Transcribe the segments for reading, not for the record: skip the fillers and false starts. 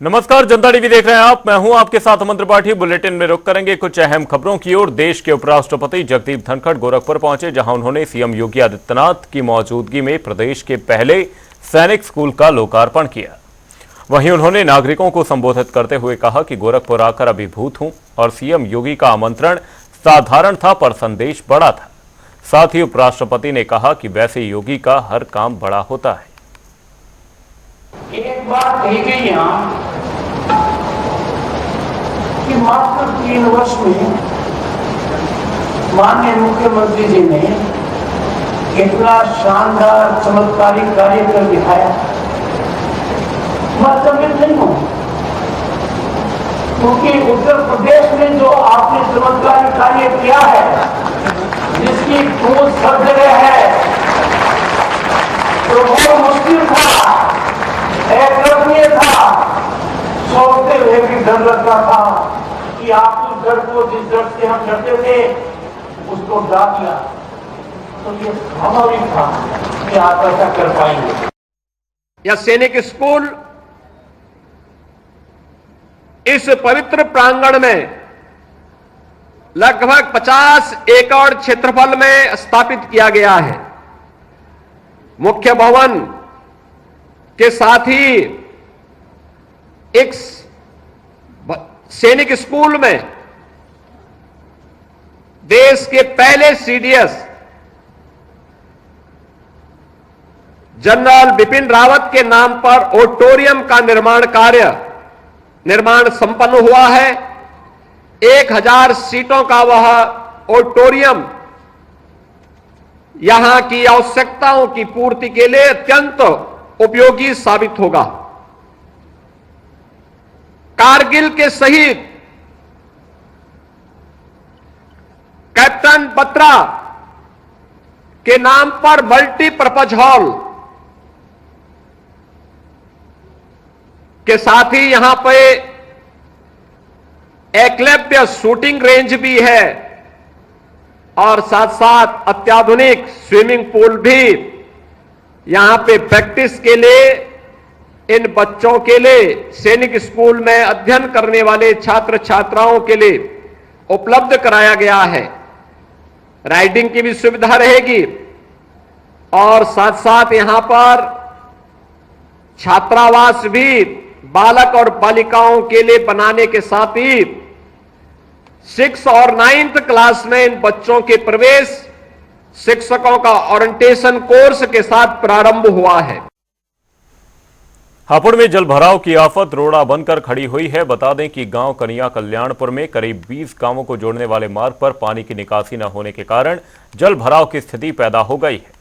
नमस्कार, जनता टीवी देख रहे हैं आप। मैं हूं आपके साथ अमन त्रिपाठी। बुलेटिन में रुक करेंगे कुछ अहम खबरों की ओर। देश के उपराष्ट्रपति जगदीप धनखड़ गोरखपुर पहुंचे, जहां उन्होंने सीएम योगी आदित्यनाथ की मौजूदगी में प्रदेश के पहले सैनिक स्कूल का लोकार्पण किया। वहीं उन्होंने नागरिकों को संबोधित करते हुए कहा कि गोरखपुर आकर अभिभूत हूं और सीएम योगी का आमंत्रण साधारण था पर संदेश बड़ा था। साथ ही उपराष्ट्रपति ने कहा कि वैसे योगी का हर काम बड़ा होता है। एक बात कही गई यहाँ कि मात्र 3 वर्ष में माननीय मुख्यमंत्री जी ने इतना शानदार चमत्कारिक कार्य कर दिखाया। मैं चकित नहीं हूं, क्योंकि उत्तर प्रदेश में जो आपने चमत्कारिक कार्य किया है, जिसकी गूंज सब जगह है, तो वो मुश्किल था, एकलव्य था। सोचते हुए भी डर लगता था कि आप उस डर को, जिस डर से हम डरते थे, उसको ढा दिया। तो ये स्वाभाविक था कि आप ऐसा कर पाएंगे। यह सैनिक स्कूल इस पवित्र प्रांगण में लगभग 50 एकड़ क्षेत्रफल में स्थापित किया गया है। मुख्य भवन के साथ ही एक सैनिक स्कूल में देश के पहले सीडीएस जनरल बिपिन रावत के नाम पर ऑडिटोरियम का निर्माण संपन्न हुआ है। 1000 सीटों का वह ऑडिटोरियम यहां की आवश्यकताओं की पूर्ति के लिए अत्यंत उपयोगी साबित होगा। कारगिल के शहीद कैप्टन बत्रा के नाम पर मल्टीपर्पज हॉल के साथ ही यहां पे एकलव्य शूटिंग रेंज भी है और साथ साथ अत्याधुनिक स्विमिंग पूल भी यहां पे प्रैक्टिस के लिए इन बच्चों के लिए, सैनिक स्कूल में अध्ययन करने वाले छात्र छात्राओं के लिए उपलब्ध कराया गया है। राइडिंग की भी सुविधा रहेगी और साथ साथ यहां पर छात्रावास भी बालक और बालिकाओं के लिए बनाने के साथ ही 6 और 9th क्लास में इन बच्चों के प्रवेश शिक्षकों का ओरिएंटेशन कोर्स के साथ प्रारंभ हुआ है। हापुड़ में जल भराव की आफत रोड़ा बनकर खड़ी हुई है। बता दें कि गांव कनिया कल्याणपुर में करीब 20 गांवों को जोड़ने वाले मार्ग पर पानी की निकासी न होने के कारण जल भराव की स्थिति पैदा हो गई है,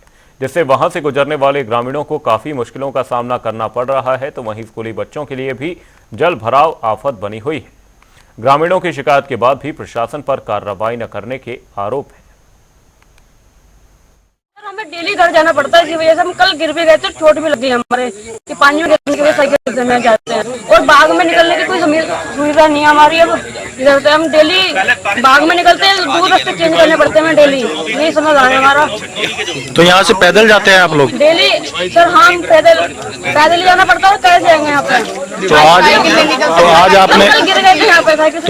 जिससे वहां से गुजरने वाले ग्रामीणों को काफी मुश्किलों का सामना करना पड़ रहा है। तो वहीं स्कूली बच्चों के लिए भी जल भराव आफत बनी हुई है। ग्रामीणों की शिकायत के बाद भी प्रशासन पर कार्रवाई न करने के आरोप है। हमें डेली घर जाना पड़ता है, इसी वजह से हम कल गिर भी गए थे, चोट भी लगी हमारे कि पानी में गिरने की वजह साइकिल से जाते हैं और बाग में निकलने की कोई सुविधा नहीं है हमारी। अब इधर से हम डेली बाग में निकलते हैं, दूर रास्ते चेंज करने पड़ते हैं डेली। नहीं समझ आ रहा है हमारा। तो यहाँ से पैदल जाते हैं आप लोग? डेली सर, हम पैदल ही जाना पड़ता है। कैसे जाएंगे यहाँ पे? तो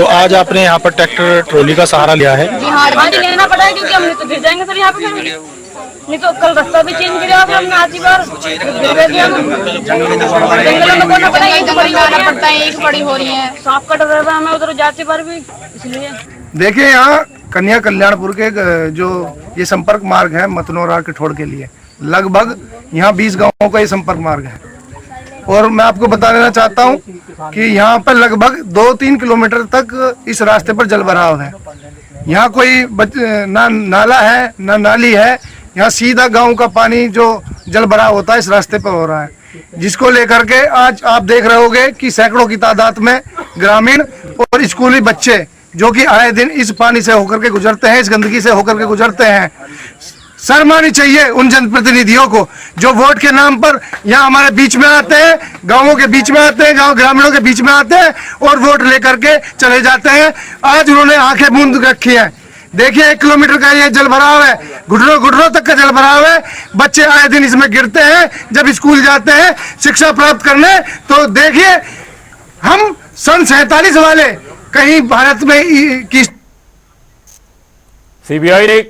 आज आपने यहाँ पर ट्रैक्टर ट्रॉली का सहारा लिया है? जी हाँ, आज लेना पड़ा है क्योंकि हम नहीं तो गिर जाएंगे सर यहाँ पे। नहीं तो कल रास्ता भी चेंज किया फिर हमने आती बार जंगलों में जाना पड़ता है। एक बड़ी हो रही है, सांप कट रहा है हमें उधर जाती बार भी, इसलिए। देखिए, यहाँ कन्या कल्याणपुर के जो ये संपर्क मार्ग है मतनोरा के ठोड़ के लिए, लगभग यहाँ 20 गांवों का ये संपर्क मार्ग है। और मैं आपको बता देना चाहता हूँ कि यहाँ पर लगभग 2-3 किलोमीटर तक इस रास्ते पर जल भराव है। यहाँ कोई ना नाला है ना नाली है। यहाँ सीधा गांव का पानी जो जल भराव होता है इस रास्ते पर हो रहा है, जिसको लेकर के आज आप देख रहे होंगे कि सैकड़ों की तादाद में ग्रामीण और स्कूली बच्चे जो कि आए दिन इस पानी से होकर के गुजरते हैं, इस गंदगी से होकर के गुजरते हैं। शर्म आनी चाहिए उन जनप्रतिनिधियों को जो वोट के नाम पर यहाँ हमारे बीच में आते हैं, गांवों के बीच में आते हैं, गांव ग्रामीणों के बीच में आते हैं और वोट लेकर के चले जाते हैं। आज उन्होंने आंखें मूंद रखी हैं। देखिए 1 किलोमीटर का ये जल भराव है, घुटनों तक का जल भराव है। बच्चे आए दिन इसमें गिरते हैं जब स्कूल जाते हैं शिक्षा प्राप्त करने। तो देखिए हम सन 47 वाले कहीं भारत में की सीबीआई ने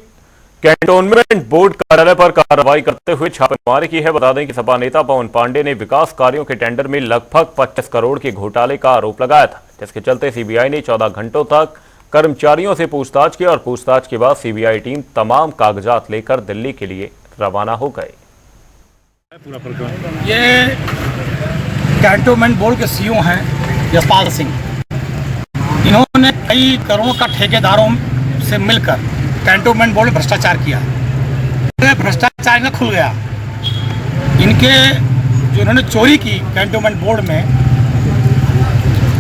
कैंटोनमेंट बोर्ड कार्यालय पर कार्रवाई करते हुए छापेमारी की है। बता दें कि सपा नेता पवन पांडे ने विकास कार्यों के टेंडर में लगभग 25 करोड़ के घोटाले का आरोप लगाया था, जिसके चलते सीबीआई ने 14 घंटों तक कर्मचारियों से पूछताछ की और पूछताछ के बाद सीबीआई टीम तमाम कागजात लेकर दिल्ली के लिए रवाना हो गए। ये कैंटोनमेंट बोर्ड के सीईओ हैं यशपाल सिंह। इन्होंने कई करोड़ों का ठेकेदारों से मिलकर कैंटोनमेंट बोर्ड में भ्रष्टाचार किया। भ्रष्टाचार न खुल गया। इनके जो इन्होंने चोरी की कैंटोनमेंट बोर्ड में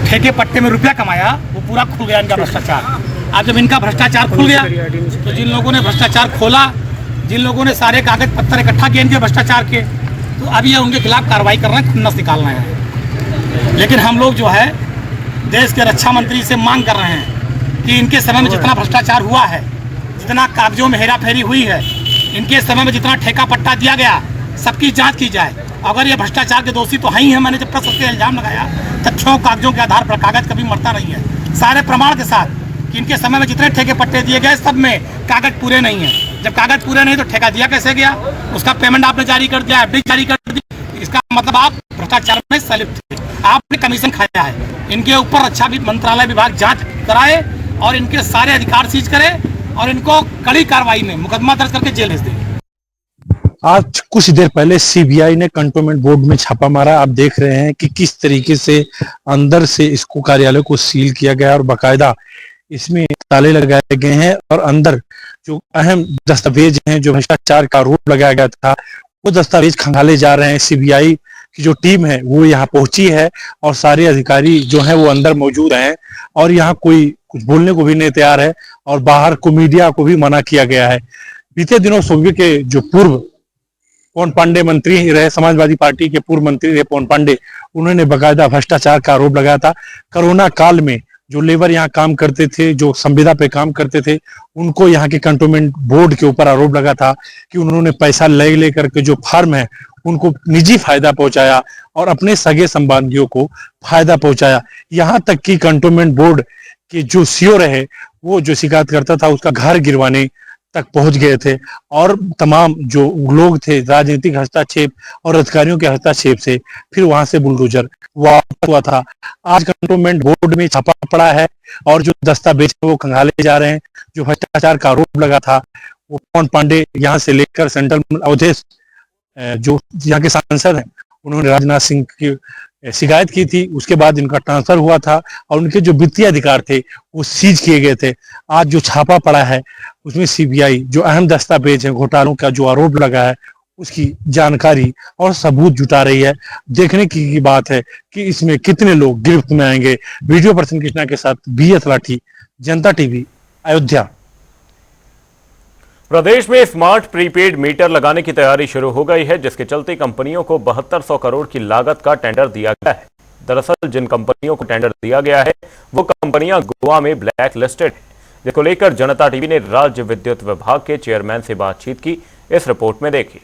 ठेके पट्टे में रुपया कमाया, वो पूरा खुल गया इनका भ्रष्टाचार। आज जब इनका भ्रष्टाचार खुल गया तो जिन लोगों ने भ्रष्टाचार खोला, जिन लोगों ने सारे कागज पत्तर इकट्ठा किए इनके भ्रष्टाचार के, तो अब ये उनके खिलाफ कार्रवाई कर रहे हैं, खुन्नस निकालना है। लेकिन हम लोग जो है देश के रक्षा मंत्री से मांग कर रहे हैं कि इनके समय में जितना भ्रष्टाचार हुआ है, जितना कागजों में हेरा फेरी हुई है, इनके समय में जितना ठेका पट्टा दिया गया, सबकी जांच की जाए। अगर ये भ्रष्टाचार के दोषी तो है ही है। मैंने जब तक सबके इल्जाम लगाया, तथ्यों कागजों के आधार पर, कागज कभी मरता नहीं है, सारे प्रमाण के साथ कि इनके समय में जितने ठेके पट्टे दिए गए सब में कागज पूरे नहीं है। जब कागज पूरे नहीं तो ठेका दिया कैसे गया? उसका पेमेंट आपने जारी कर दिया, एफडी जारी कर दी, इसका मतलब आप भ्रष्टाचार में संलिप्त थे, आपने कमीशन खाया है। इनके ऊपर रक्षा मंत्रालय विभाग जांच कराए और इनके सारे अधिकार सीज करे और इनको कड़ी कार्रवाई में मुकदमा दर्ज करके जेल भेज दें। आज कुछ देर पहले सीबीआई ने कंटोनमेंट बोर्ड में छापा मारा। आप देख रहे हैं कि किस तरीके से अंदर से इसको कार्यालय को सील किया गया और बाकायदा इसमें ताले लगाए गए हैं और अंदर जो अहम दस्तावेज हैं, जो भ्रष्टाचार का आरोप लगाया गया था, वो दस्तावेज खंगाले जा रहे हैं। सीबीआई की जो टीम है वो यहाँ पहुंची है और सारे अधिकारी जो हैं वो अंदर मौजूद हैं और यहाँ कोई कुछ बोलने को भी नहीं तैयार है और बाहर को मीडिया को भी मना किया गया है। बीते दिनों सूबे के जो पूर्व पवन पांडे मंत्री रहे, समाजवादी पार्टी के पूर्व मंत्री रहे पवन पांडे, उन्होंने बाकायदा भ्रष्टाचार का आरोप लगाया था। कोरोना काल में जो लेबर यहाँ काम करते थे, जो संविदा पे काम करते थे, उनको यहाँ के कंटोनमेंट बोर्ड के ऊपर आरोप लगा था कि उन्होंने पैसा ले करके जो फार्म है उनको निजी फायदा पहुंचाया और अपने सगे संबंधियों को फायदा पहुंचाया। यहाँ तक कि कंटोनमेंट बोर्ड के जो सीईओ रहे, वो जो शिकायत करता था उसका घर गिरवाने तक पहुंच गए थे और तमाम जो लोग थे, राजनीतिक हस्तक्षेप और अधिकारियों के हस्तक्षेप से फिर वहां से बुलडोजर वापस हुआ था। आज कंटोनमेंट बोर्ड में छापा पड़ा है और जो दस्तावेज वो खंगाले जा रहे हैं। जो भ्रष्टाचार का आरोप लगा था वो पवन पांडे यहाँ से लेकर सेंट्रल अवधेश जो यहाँ के सांसद हैं, उन्होंने राजनाथ सिंह की शिकायत की थी, उसके बाद इनका ट्रांसफर हुआ था और उनके जो वित्तीय अधिकार थे वो सीज किए गए थे। आज जो छापा पड़ा है उसमें सीबीआई जो अहम दस्तावेज है, घोटालों का जो आरोप लगा है, उसकी जानकारी और सबूत जुटा रही है। देखने की बात है कि इसमें कितने लोग गिरफ्त में आएंगे। वीडियो पर्सन कृष्णा के साथ बीएस लाठी, जनता टीवी, अयोध्या। प्रदेश में स्मार्ट प्रीपेड मीटर लगाने की तैयारी शुरू हो गई है, जिसके चलते कंपनियों को 7200 करोड़ की लागत का टेंडर दिया गया है। दरअसल जिन कंपनियों को टेंडर दिया गया है वो कंपनियां गोवा में ब्लैक लिस्टेड है, जिसको लेकर जनता टीवी ने राज्य विद्युत विभाग के चेयरमैन से बातचीत की। इस रिपोर्ट में देखिए।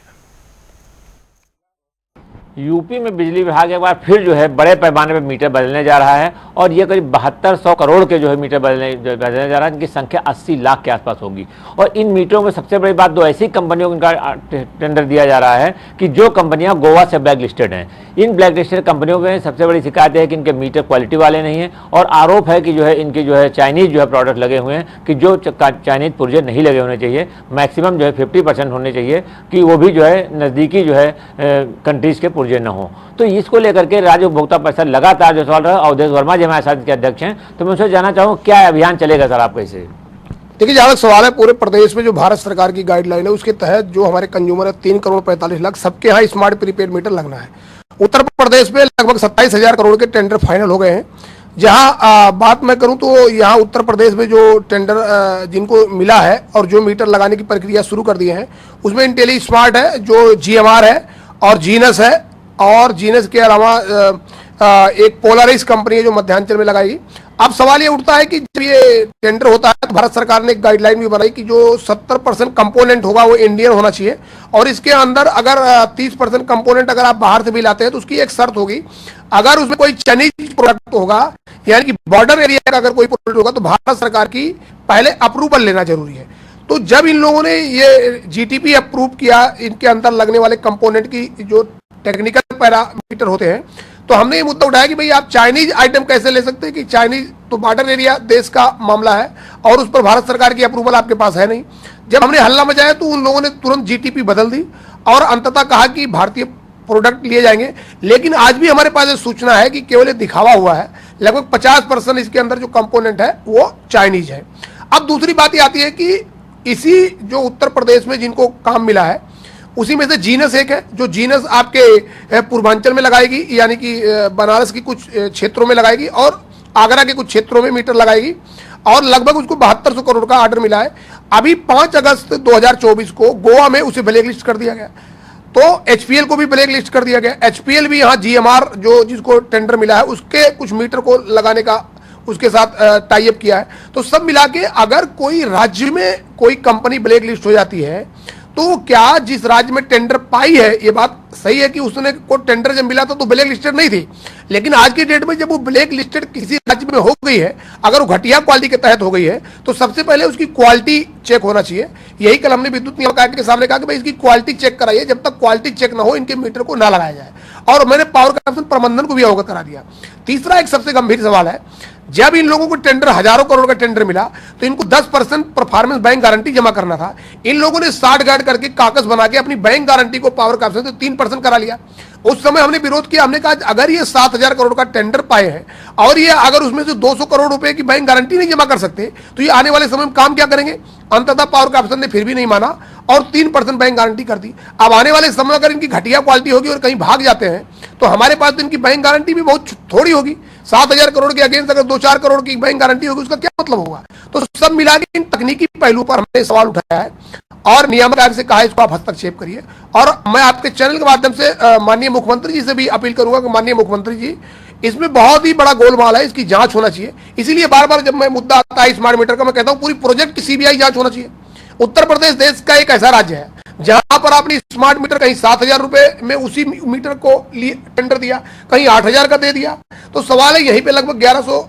यूपी में बिजली विभाग एक बार फिर जो है बड़े पैमाने पर मीटर बदलने जा रहा है और ये करीब 7200 करोड़ के जो है मीटर बदलने जा रहा है, जिनकी संख्या 80 लाख के आसपास होगी। और इन मीटरों में सबसे बड़ी बात, दो ऐसी कंपनियों का टेंडर दिया जा रहा है कि जो कंपनियां गोवा से ब्लैक लिस्टेड हैं। इन ब्लैक लिस्टेड कंपनियों में सबसे बड़ी शिकायत है कि इनके मीटर क्वालिटी वाले नहीं हैं और आरोप है कि जो है इनके जो है चाइनीज जो है प्रोडक्ट लगे हुए हैं, कि जो चाइनीज पुर्जे नहीं लगे होने चाहिए। मैक्सिमम जो है 50% होने चाहिए कि वो भी जो है नज़दीकी जो है कंट्रीज के पुर्जे न हो। तो इसको लेकर के राज्य उपभोक्ता परिषद लगातार जो सवाल रहा है, अवधेश वर्मा जी हमारे साथ के अध्यक्ष हैं, तो मैं उनसे जानना चाहूँ क्या अभियान चलेगा सर आपका इसे? देखिए, जहाँ तक सवाल है, पूरे प्रदेश में जो भारत सरकार की गाइडलाइन है उसके तहत जो हमारे कंज्यूमर है 3 करोड़ 45 लाख, सबके यहाँ स्मार्ट प्रीपेड मीटर लगना है। उत्तर प्रदेश में लगभग 27,000 करोड़ के टेंडर फाइनल हो गए हैं। जहाँ बात मैं करूँ तो यहाँ उत्तर प्रदेश में जो टेंडर जिनको मिला है और जो मीटर लगाने की प्रक्रिया शुरू कर दिए हैं, उसमें इंटेली स्मार्ट है, जो GMR है और जीनस है, और जीनस के अलावा एक पोलारिस कंपनी है जो मध्यांचल में लगाई, अब सवाल ये उठता है कि जब ये टेंडर होता है तो भारत सरकार ने एक गाइडलाइन भी बनाई कि जो 70% कंपोनेंट होगा वो इंडियन होना चाहिए, और इसके अंदर अगर 30% कंपोनेंट अगर आप बाहर से भी लाते हैं तो उसकी एक शर्त होगी, अगर उसमें कोई चाइनीज प्रोडक्ट होगा यानी कि बॉर्डर एरिया का अगर कोई प्रोडक्ट होगा तो भारत सरकार की पहले अप्रूवल लेना जरूरी है। तो जब इन लोगों ने ये जीटीपी अप्रूव किया, इनके अंदर लगने वाले कंपोनेंट की जो टेक्निकल पैरामीटर होते हैं, तो हमने ये मुद्दा उठाया कि भाई आप चाइनीज आइटम कैसे ले सकते हैं कि चाइनीज तो बॉर्डर एरिया देश का मामला है और उस पर भारत सरकार की अप्रूवल आपके पास है नहीं। जब हमने हल्ला मचाया तो उन लोगों ने तुरंत जीटीपी बदल दी और अंततः कहा कि भारतीय प्रोडक्ट लिए जाएंगे। लेकिन आज भी हमारे पास सूचना है कि केवल दिखावा हुआ है, लगभग 50% इसके अंदर जो कंपोनेंट है वो चाइनीज है। अब दूसरी बात ये आती है कि इसी जो उत्तर प्रदेश में जिनको काम मिला है उसी में से जीनस एक है, जो जीनस आपके पूर्वांचल में लगाएगी यानी कि बनारस की कुछ क्षेत्रों में लगाएगी और आगरा के कुछ क्षेत्रों में मीटर लगाएगी, और लगभग उसको 7200 करोड़ का ऑर्डर मिला है। अभी 5 अगस्त 2024 को गोवा में उसे ब्लैक लिस्ट कर दिया गया, तो एचपीएल को भी ब्लैक लिस्ट कर दिया गया। एचपीएल भी यहाँ जीएमआर जो जिसको टेंडर मिला है उसके कुछ मीटर को लगाने का उसके साथ टाई अप किया है। तो सब मिला के अगर कोई राज्य में कोई कंपनी ब्लैक लिस्ट हो जाती है तो क्या जिस राज्य में टेंडर पाई है, ये बात सही है कि उसने को टेंडर जब मिला था तो ब्लैक लिस्टेड नहीं थी, लेकिन आज की डेट में जब वो ब्लैक लिस्टेड किसी राज्य में हो गई है, अगर वो घटिया क्वालिटी के तहत हो गई है तो सबसे पहले उसकी क्वालिटी चेक होना चाहिए। यही कल हमने विद्युत नियामक आयोग के सामने कहा कि भाई इसकी क्वालिटी चेक कराइए, जब तक क्वालिटी चेक ना हो इनके मीटर को ना लगाया जाए, और मैंने पावर कॉर्पोरेशन प्रबंधन को भी अवगत करा दिया। तीसरा एक सबसे गंभीर सवाल है, जब इन लोगों को टेंडर हजारों करोड़ का टेंडर मिला तो इनको 10% परफॉर्मेंस बैंक गारंटी जमा करना था। इन लोगों ने 60 गार्ड करके कागज बना के अपनी बैंक गारंटी को पावर कॉर्पोरेशन से 3% करा लिया। उस समय हमने विरोध किया, हमने कहा अगर ये 7000 करोड़ का टेंडर पाए हैं और ये अगर उसमें से 200 करोड़ रुपए की बैंक गारंटी नहीं जमा कर सकते तो ये आने वाले समय में काम क्या करेंगे। अंततः पावर कॉर्पोरेशन ने फिर भी नहीं माना और 3% बैंक गारंटी कर दी। अब आने वाले समय अगर इनकी घटिया क्वालिटी होगी और कहीं भाग जाते हैं तो हमारे पास तो इनकी बैंक गारंटी भी बहुत थोड़ी होगी। 7000 करोड़ के अगेंस्ट अगर 2-4 करोड़ की बैंक गारंटी होगी उसका क्या मतलब होगा। तो सब मिला के इन तकनीकी पहलू पर हमने सवाल उठाया है और नियामक आयोग से कहा इसको आप हस्तक्षेप करिए। और मैं आपके चैनल के माध्यम से माननीय मुख्यमंत्री जी से भी अपील करूंगा कि माननीय मुख्यमंत्री जी, इसमें बहुत ही बड़ा गोलमाल है, इसकी जांच होना चाहिए। इसीलिए बार बार जब मैं मुद्दा आता है स्मार्ट मीटर का, मैं कहता हूं पूरी प्रोजेक्ट की सीबीआई जांच होना चाहिए। उत्तर प्रदेश देश का एक ऐसा राज्य है जहां पर आपने स्मार्ट मीटर कहीं 7000 रुपए में उसी मीटर को लिए टेंडर दिया, कहीं 8000 का दे दिया। तो सवाल है यहीं पे लगभग 1100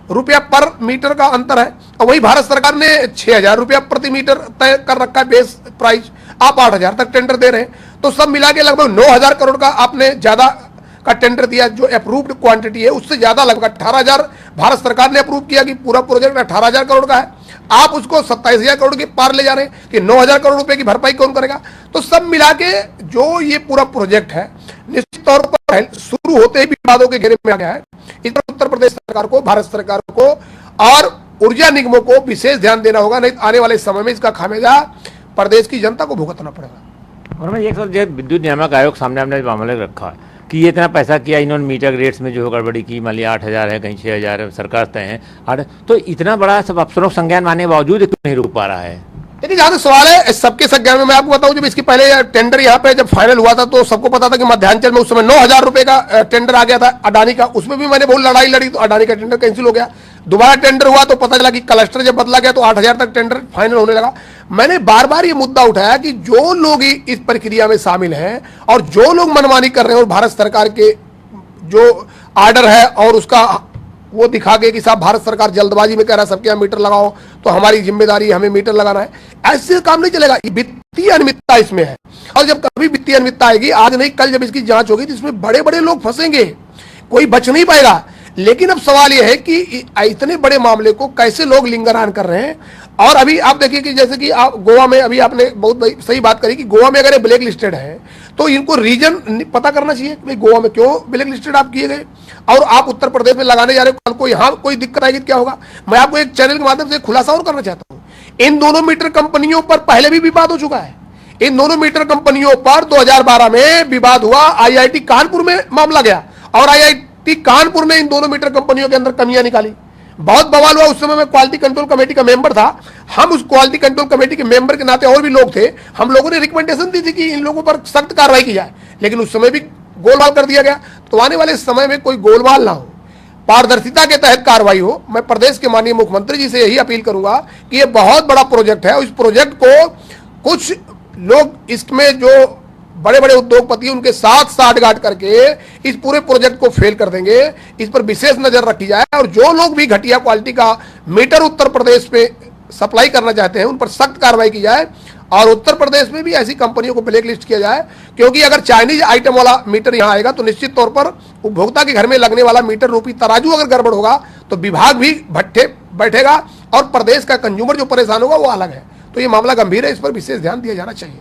रुपया पर मीटर का अंतर है, और वही भारत सरकार ने 6000 रुपया प्रति मीटर तय कर रखा है बेस प्राइस, आप 8000 तक टेंडर दे रहे हैं। तो सब मिला के लगभग 9000 करोड़ का आपने ज्यादा का टेंडर दिया। जो अप्रूव्ड क्वांटिटी है उससे ज्यादा लगभग 18000 भारत सरकार ने अप्रूव किया कि पूरा प्रोजेक्ट 18000 करोड़ का है, आप उसको 27000 करोड़ के पार ले जा रहे हैं कि 9000 करोड़ रुपए की भरपाई कौन करेगा। तो सब मिला के जो ये पूरा प्रोजेक्ट है निश्चित तौर पर शुरू होते ही विवादों के घेरे में आ गया है। इस पर उत्तर प्रदेश सरकार को, भारत सरकार को और ऊर्जा निगमों को विशेष ध्यान देना होगा, नहीं आने वाले समय में इसका खामियाजा प्रदेश की जनता को भुगतना पड़ेगा। और मैं एक सब जो विद्युत नियामक आयोग सामने हमने मामले रखा है कि ये इतना पैसा किया इन्होंने मीटर रेट्स में जो गड़बड़ी की, मान लिया 8000 है, कहीं 6000 है, सरकार तय है 8, तो इतना बड़ा सब अफसरों को संज्ञान मानने के बावजूद क्यों नहीं रुक पा रहा है। देखिए जहां तक सवाल है सबके संज्ञान में, मैं आपको बताऊं जब इसकी पहले टेंडर यहाँ पे जब फाइनल हुआ था तो सबको पता था कि मध्यांचल में उस समय 9000 रुपए का टेंडर आ गया था अडानी का, उसमें भी मैंने बहुत लड़ाई लड़ी तो अडानी का टेंडर कैंसिल हो गया। दोबारा टेंडर हुआ तो पता चला कि क्लस्टर जब बदला गया तो 8000 तक टेंडर फाइनल होने लगा। मैंने बार बार ये मुद्दा उठाया कि जो लोग इस प्रक्रिया में शामिल हैं और जो लोग मनमानी कर रहे हैं और भारत सरकार के जो ऑर्डर है और उसका वो दिखा के कि साहब भारत सरकार जल्दबाजी में कह रहा है सबके यहाँ मीटर लगाओ तो हमारी जिम्मेदारी हमें मीटर लगाना है, ऐसे काम नहीं चलेगा। वित्तीय अनियमितता इसमें है और जब कभी वित्तीय अनियमितता आएगी, आज नहीं कल जब इसकी जांच होगी तो इसमें बड़े बड़े लोग फंसेंगे, कोई बच नहीं पाएगा। लेकिन अब सवाल यह है कि इतने बड़े मामले को कैसे लोग लिंगरान कर रहे हैं। और अभी आप देखिए कि जैसे कि आप गोवा में, अभी आपने बहुत सही बात करी कि गोवा में अगर ब्लैक लिस्टेड है तो इनको रीजन पता करना चाहिए कि गोवा में क्यों ब्लैक लिस्टेड आप किए गए और आप उत्तर प्रदेश में लगाने जा रहे हो, कल को यहाँ कोई दिक्कत आएगी तो क्या होगा। मैं आपको एक चैनल के माध्यम से खुलासा और करना चाहता हूँ, इन दोनों मीटर कंपनियों पर पहले भी विवाद हो चुका है। इन दोनों मीटर कंपनियों पर 2012 में विवाद हुआ, आईआईटी कानपुर में मामला गया और आईआईटी कानपुर ने इन दोनों मीटर कंपनियों के अंदर कमियां निकाली, बहुत बवाल हुआ। उस समय मैं क्वालिटी कंट्रोल कमेटी का मेंबर था, हम उस क्वालिटी कंट्रोल कमेटी के मेंबर के नाते और भी लोग थे, हम लोगों ने रिकमेंडेशन दी थी कि इन लोगों पर सख्त कार्रवाई की जाए, लेकिन उस समय भी गोलमाल कर दिया गया। तो आने वाले समय में कोई गोलमाल ना हो, पारदर्शिता के तहत कार्रवाई हो। मैं प्रदेश के माननीय मुख्यमंत्री जी से यही अपील करूंगा कि ये बहुत बड़ा प्रोजेक्ट है, इस प्रोजेक्ट को कुछ लोग इसमें जो बड़े बड़े उद्योगपति उनके साथ साठगांठ करके इस पूरे प्रोजेक्ट को फेल कर देंगे। इस पर विशेष नजर रखी जाए और जो लोग भी घटिया क्वालिटी का मीटर उत्तर प्रदेश में सप्लाई करना चाहते हैं उन पर सख्त कार्रवाई की जाए और उत्तर प्रदेश में भी ऐसी कंपनियों को ब्लैक लिस्ट किया जाए, क्योंकि अगर चाइनीज आइटम वाला मीटर यहां आएगा तो निश्चित तौर पर उपभोक्ता के घर में लगने वाला मीटर रूपी तराजू अगर गड़बड़ होगा तो विभाग भी भट्टे बैठेगा और प्रदेश का कंज्यूमर जो परेशान होगा वो अलग है। तो ये मामला गंभीर है, इस पर विशेष ध्यान दिया जाना चाहिए।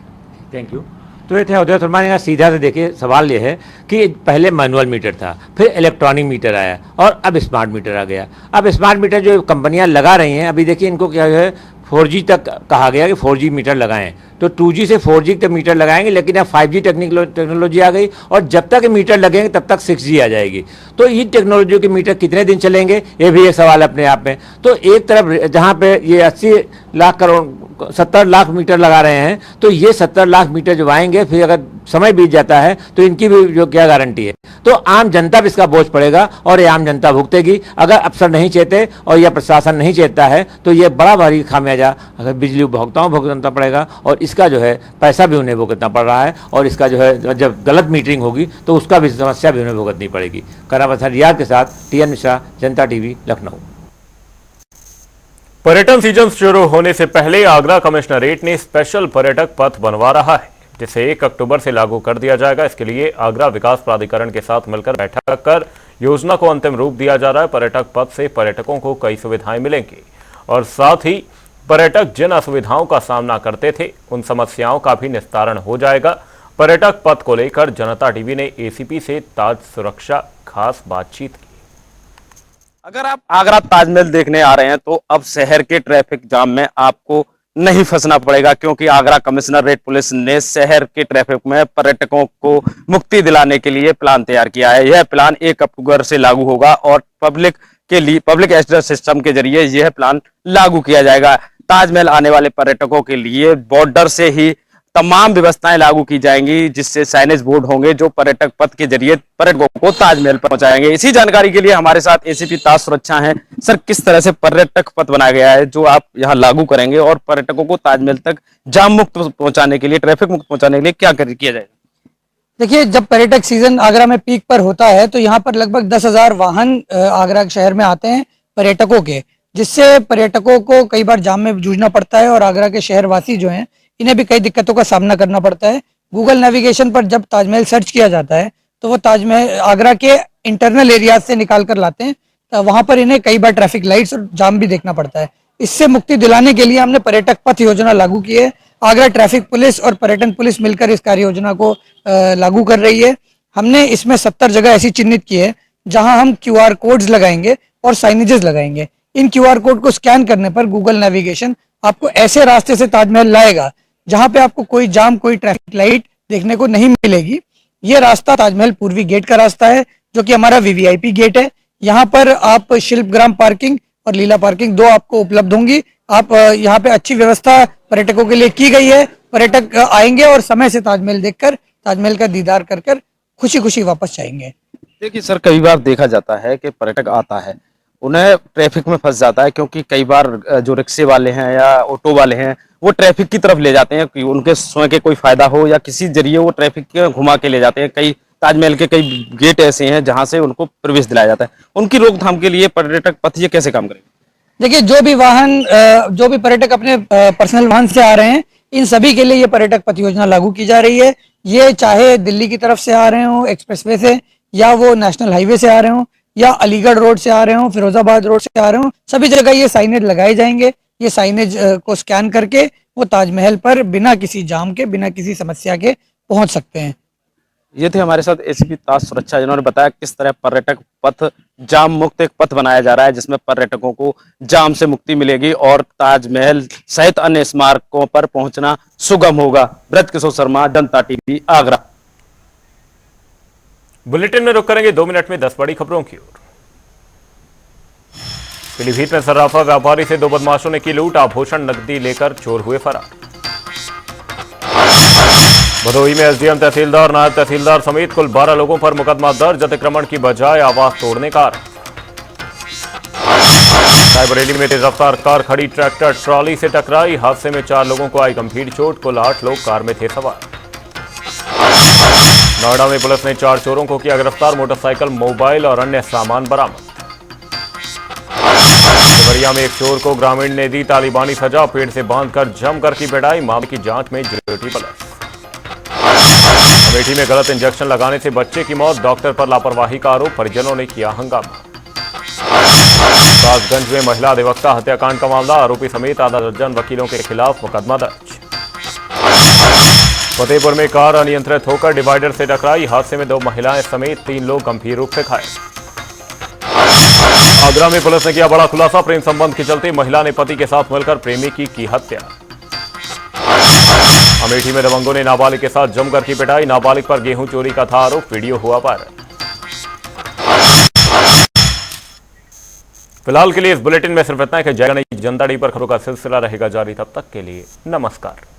Thank you. तो ये थे उदय शर्मा ने सीधा से देखिए, सवाल ये है कि पहले मैनुअल मीटर था, फिर इलेक्ट्रॉनिक मीटर आया और अब स्मार्ट मीटर आ गया। अब स्मार्ट मीटर जो कंपनियां लगा रही हैं, अभी देखिए इनको क्या है 4G तक कहा गया कि 4G मीटर लगाएं, तो 2G से 4G तक मीटर लगाएंगे, लेकिन अब 5G टेक्नोलॉजी आ गई और जब तक मीटर लगेंगे तब तक 6G आ जाएगी। तो इन टेक्नोलॉजी के मीटर कितने दिन चलेंगे, ये भी एक सवाल अपने आप में। तो एक तरफ जहां पे ये 80 लाख करोड़ 70 लाख मीटर लगा रहे हैं, तो ये 70 लाख मीटर जब आएंगे फिर अगर समय बीत जाता है तो इनकी भी जो क्या गारंटी है। तो आम जनता पर इसका बोझ पड़ेगा और ये आम जनता भुगतेगी। अगर अफसर नहीं चेते और यह प्रशासन नहीं चेतता है तो ये बड़ा भारी खामियाजा अगर बिजली उपभोक्ताओं को भुगतना पड़ेगा और इसका जो है पैसा भी उन्हें भुगतना पड़ रहा है और इसका जो है जब गलत मीटरिंग होगी तो उसका भी समस्या भी उन्हें भुगतनी पड़ेगी। करावत रियाद के साथ TN मिश्रा, जनता TV, लखनऊ। पर्यटन सीजन शुरू होने से पहले आगरा कमिश्नरेट ने स्पेशल पर्यटक पथ बनवा रहा है, जिसे 1 अक्टूबर से लागू कर दिया जाएगा। इसके लिए आगरा विकास प्राधिकरण के साथ मिलकर बैठक कर योजना को अंतिम रूप दिया जा रहा है। पर्यटक पथ से पर्यटकों को कई सुविधाएं मिलेंगी और साथ ही पर्यटक जिन असुविधाओं का सामना करते थे उन समस्याओं का भी निस्तारण हो जाएगा। पर्यटक पथ को लेकर जनता टीवी ने ACP से ताज सुरक्षा खास बातचीत की। अगर आप आगरा ताजमहल देखने आ रहे हैं तो अब शहर के ट्रैफिक जाम में आपको नहीं फंसना पड़ेगा, क्योंकि आगरा कमिश्नरेट पुलिस ने शहर के ट्रैफिक में पर्यटकों को मुक्ति दिलाने के लिए प्लान तैयार किया है। यह प्लान 1 अक्टूबर से लागू होगा और पब्लिक एड्रेस सिस्टम के जरिए यह प्लान लागू किया जाएगा। ताजमहल आने वाले पर्यटकों के लिए बॉर्डर से ही तमाम व्यवस्थाएं लागू की जाएंगी, जिससे साइनेज बोर्ड होंगे जो पर्यटक पथ के जरिए पर्यटकों को ताजमहल पर पहुंचाएंगे। इसी जानकारी के लिए हमारे साथ ACP ताज सुरक्षा हैं। सर, किस तरह से पर्यटक पथ बनाया गया है जो आप यहाँ लागू करेंगे और पर्यटकों को ताजमहल तक जाम मुक्त पहुंचाने के लिए, ट्रैफिक मुक्त पहुंचाने के लिए क्या किया जाएगा? देखिए, जब पर्यटक सीजन आगरा में पीक पर होता है तो यहाँ पर लगभग 10,000 वाहन आगरा शहर में आते हैं पर्यटकों के, जिससे पर्यटकों को कई बार जाम में जूझना पड़ता है और आगरा के शहरवासी जो हैं इन्हें भी कई दिक्कतों का सामना करना पड़ता है। गूगल नेविगेशन पर जब ताजमहल सर्च किया जाता है तो वो ताजमहल आगरा के इंटरनल एरियाज से निकाल कर लाते हैं, तो वहां पर इन्हें कई बार ट्रैफिक लाइट्स और जाम भी देखना पड़ता है। इससे मुक्ति दिलाने के लिए हमने पर्यटक पथ योजना लागू की है। आगरा ट्रैफिक पुलिस और पर्यटन पुलिस मिलकर इस कार्य योजना को लागू कर रही है। हमने इसमें 70 जगह ऐसी चिन्हित की है जहां हम QR कोड्स लगाएंगे और साइनेजेस लगाएंगे। इन QR कोड को स्कैन करने पर गूगल नेविगेशन आपको ऐसे रास्ते से ताजमहल लाएगा जहां पे आपको कोई जाम, कोई ट्रैफिक लाइट देखने को नहीं मिलेगी। ये रास्ता ताजमहल पूर्वी गेट का रास्ता है, जो कि हमारा VVIP गेट है। यहाँ पर आप शिल्पग्राम पार्किंग और लीला पार्किंग 2 आपको उपलब्ध होंगी। आप यहाँ पे अच्छी व्यवस्था पर्यटकों के लिए की गई है। पर्यटक आएंगे और समय से ताजमहल देखकर, ताजमहल का दीदार कर कर खुशी खुशी वापस जाएंगे। देखिए सर, कई बार देखा जाता है कि पर्यटक आता है, उन्हें ट्रैफिक में फंस जाता है, क्योंकि कई बार जो रिक्शे वाले हैं या ऑटो वाले हैं वो ट्रैफिक की तरफ ले जाते हैं कि उनके स्वयं के कोई फायदा हो या किसी जरिए वो ट्रैफिक घुमा के ले जाते हैं। कई ताजमहल के कई गेट ऐसे हैं जहां से उनको प्रवेश दिलाया जाता है। उनकी रोकथाम के लिए पर्यटक पथ ये कैसे काम करेंगे? देखिए, जो भी पर्यटक अपने पर्सनल वाहन से आ रहे हैं, इन सभी के लिए ये पर्यटक पथ योजना लागू की जा रही है। ये चाहे दिल्ली की तरफ से आ रहे हो एक्सप्रेसवे से, या वो नेशनल हाईवे से आ रहे हो, या अलीगढ़ रोड से आ रहे हो, फिरोजाबाद रोड से आ रहे हो, सभी जगह ये साइनेज लगाए जाएंगे। ये साइनेज को स्कैन करके वो ताजमहल पर बिना किसी जाम के, बिना किसी समस्या के पहुंच सकते हैं। ये थे हमारे साथ ACP ताज सुरक्षा, जिन्होंने बताया किस तरह पर्यटक पथ जाम मुक्त एक पथ बनाया जा रहा है, जिसमें पर्यटकों को जाम से मुक्ति मिलेगी और ताजमहल सहित अन्य स्मारकों पर पहुंचना सुगम होगा। ब्रज किशोर शर्मा, जनता TV, आगरा। बुलेटिन में रुक करेंगे 2 मिनट में 10 बड़ी खबरों की ओर। पीलीभीत में सर्राफा व्यापारी से 2 बदमाशों ने की लूट, आभूषण नकदी लेकर चोर हुए फरार। भदोही में SDM तहसीलदार, नायब तहसीलदार समेत कुल 12 लोगों पर मुकदमा दर्ज, अतिक्रमण की बजाय आवास तोड़ने का आरोप। रायबरेली में तेज रफ्तार कार खड़ी ट्रैक्टर ट्रॉली से टकराई। हादसे में 4 लोगों को आई गंभीर चोट। कुल 8 लोग कार में थे सवार। नोएडा में पुलिस ने 4 चोरों को किया गिरफ्तार। मोटरसाइकिल, मोबाइल और अन्य सामान बरामद। देवरिया में एक चोर को ग्रामीण ने दी तालिबानी सजा। पेड़ से बांधकर जमकर की पिटाई। मामले की जांच में जुटी पुलिस। अमेठी में गलत इंजेक्शन लगाने से बच्चे की मौत। डॉक्टर पर लापरवाही का आरोप। परिजनों ने किया हंगामा। कासगंज में महिला अधिवक्ता हत्याकांड का मामला। आरोपी समेत आधा दर्जन वकीलों के खिलाफ मुकदमा दर्ज। फतेहपुर में कार अनियंत्रित होकर डिवाइडर से टकराई। हादसे में 2 महिलाएं समेत 3 लोग गंभीर रूप से घायल। आगरा में पुलिस ने किया बड़ा खुलासा। प्रेम संबंध के चलते महिला ने पति के साथ मिलकर प्रेमी की हत्या। अमेठी में दबंगों ने नाबालिग के साथ जमकर की पिटाई। नाबालिग पर गेहूं चोरी का था आरोप। वीडियो हुआ वायरल। फिलहाल के लिए इस बुलेटिन में सिर्फ इतना है कि जनता डी पर खबरों का सिलसिला रहेगा जारी। तब तक के लिए नमस्कार।